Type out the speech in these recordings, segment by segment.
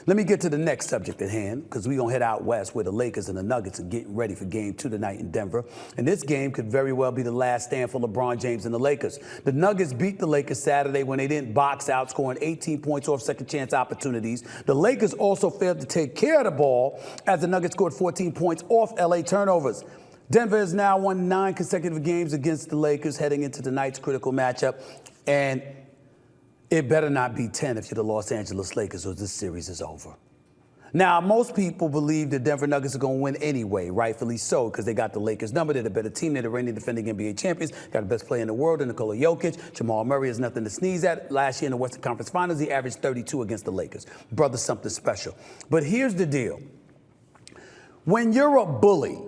Let me get to the next subject at hand, because we're going to head out west where the Lakers and the Nuggets are getting ready for Game 2 tonight in Denver. And this game could very well be the last stand for LeBron James and the Lakers. The Nuggets beat the Lakers Saturday when they didn't box out, scoring 18 points off second-chance opportunities. The Lakers also failed to take care of the ball as the Nuggets scored 14 points off L.A. turnovers. Denver has now won 9 consecutive games against the Lakers heading into tonight's critical matchup. And it better not be 10 if you're the Los Angeles Lakers, or this series is over. Now, most people believe the Denver Nuggets are going to win anyway, rightfully so, because they got the Lakers number. They're the better team. They're the reigning defending NBA champions. Got the best player in the world, Nikola Jokic. Jamal Murray is nothing to sneeze at. Last year in the Western Conference Finals, he averaged 32 against the Lakers. Brother's something special. But here's the deal. When you're a bully,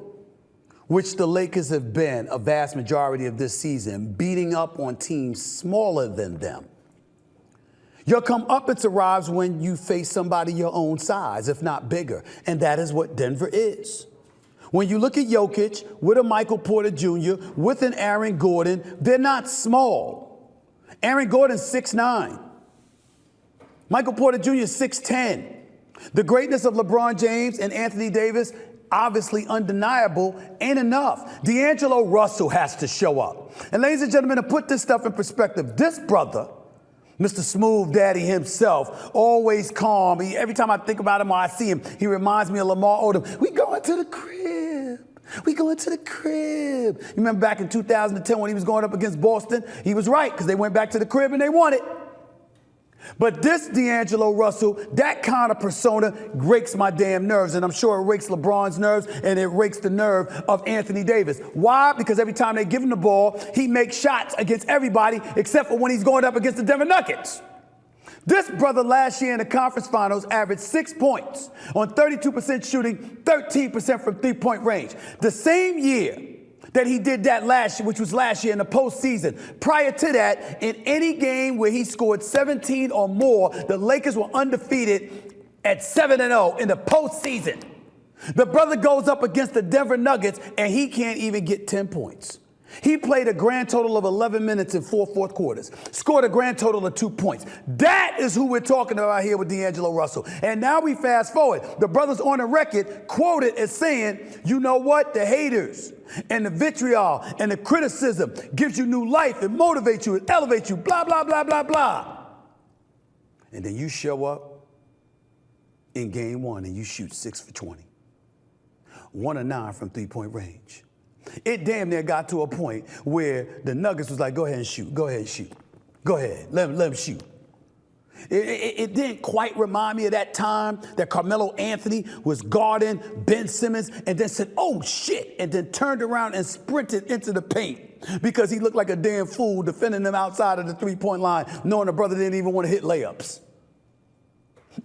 which the Lakers have been a vast majority of this season, beating up on teams smaller than them, your comeuppance arrives when you face somebody your own size, if not bigger, and that is what Denver is. When you look at Jokic with a Michael Porter Jr., with an Aaron Gordon, they're not small. Aaron Gordon's 6'9". Michael Porter Jr. is 6'10". The greatness of LeBron James and Anthony Davis, obviously undeniable, ain't enough. D'Angelo Russell has to show up. And ladies and gentlemen, to put this stuff in perspective, this brother, Mr. Smooth Daddy himself, always calm. Every time I think about him or I see him, he reminds me of Lamar Odom. We going to the crib. We going to the crib. You remember back in 2010 when he was going up against Boston? He was right, because they went back to the crib and they won it. But this D'Angelo Russell, that kind of persona rakes my damn nerves, and I'm sure it rakes LeBron's nerves, and it rakes the nerve of Anthony Davis. Why? Because every time they give him the ball, he makes shots against everybody except for when he's going up against the Denver Nuggets. This brother last year in the conference finals averaged 6 points on 32% shooting, 13% from three-point range. The same year that he did that last year, which was last year in the postseason. Prior to that, in any game where he scored 17 or more, the Lakers were undefeated at 7-0 in the postseason. The brother goes up against the Denver Nuggets, and he can't even get 10 points. He played a grand total of 11 minutes in 4 fourth quarters, scored a grand total of 2 points. That is who we're talking about here with D'Angelo Russell. And now we fast forward. The brother's on the record quoted as saying, you know what? The haters and the vitriol and the criticism gives you new life and motivates you and elevates you, blah, blah, blah, blah, blah. And then you show up in game 1 and you shoot 6 for 20. 1 of 9 from three-point range. It damn near got to a point where the Nuggets was like, go ahead and shoot. Go ahead and shoot. Go ahead. Let him shoot. It didn't quite remind me of that time that Carmelo Anthony was guarding Ben Simmons and then said, oh, shit, and then turned around and sprinted into the paint because he looked like a damn fool defending them outside of the three-point line, knowing the brother didn't even want to hit layups.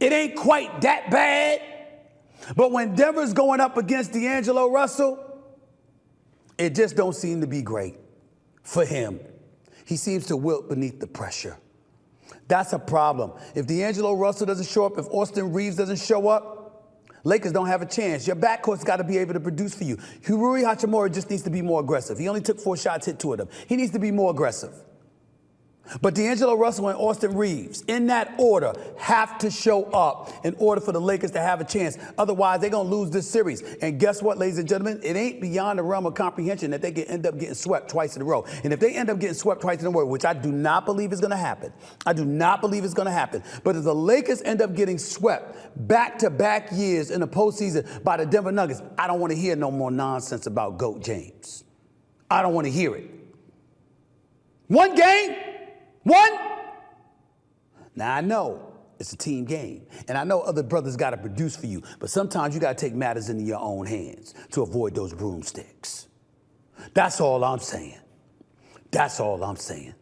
It ain't quite that bad, but when Denver's going up against D'Angelo Russell, it just don't seem to be great for him. He seems to wilt beneath the pressure. That's a problem. If D'Angelo Russell doesn't show up, if Austin Reeves doesn't show up, Lakers don't have a chance. Your backcourt's got to be able to produce for you. Rui Hachimura just needs to be more aggressive. He only took 4 shots, hit 2 of them. He needs to be more aggressive. But D'Angelo Russell and Austin Reeves, in that order, have to show up in order for the Lakers to have a chance. Otherwise, they're going to lose this series. And guess what, ladies and gentlemen? It ain't beyond the realm of comprehension that they can end up getting swept twice in a row. And if they end up getting swept twice in a row, which I do not believe is going to happen, I do not believe it's going to happen. But if the Lakers end up getting swept back-to-back years in the postseason by the Denver Nuggets, I don't want to hear no more nonsense about GOAT James. I don't want to hear it. One game? One? Now, I know it's a team game, and I know other brothers got to produce for you, but sometimes you got to take matters into your own hands to avoid those broomsticks. That's all I'm saying. That's all I'm saying.